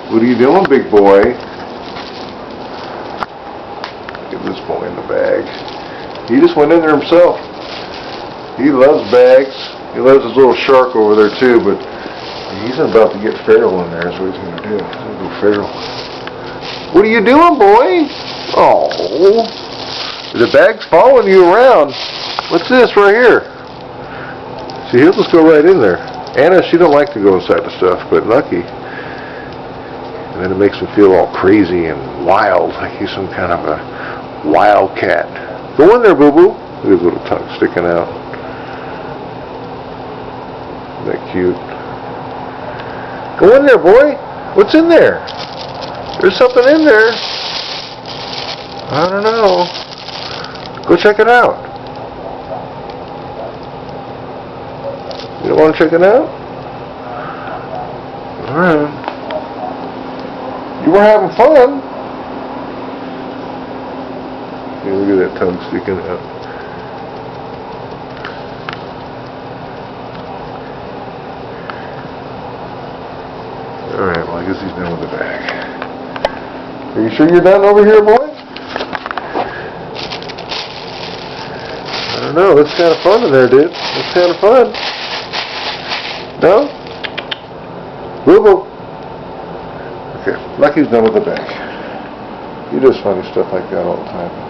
What are you doing, big boy? Get this boy in the bag. He just went in there himself. He loves bags. He loves his little shark over there too, but he's about to get feral in there is what he's going to do. He's going to go feral. What are you doing, boy? Oh, the bag's following you around. What's this right here? See, he'll just go right in there. Anna, she don't like to go inside the stuff, but Lucky. And then it makes him feel all crazy and wild, like he's some kind of a wild cat. Go in there, boo-boo. Look at his little tongue sticking out. Isn't that cute? Go in there, boy. What's in there? There's something in there. I don't know. Go check it out. You don't want to check it out? Alright. You were having fun. Yeah, look at that tongue sticking out. Alright, well I guess he's done with the bag. Are you sure you're done over here, boy? I don't know, that's kind of fun in there, dude. That's kind of fun. No? Boo-boo. Okay, Lucky's done with the bag. He does funny stuff like that all the time.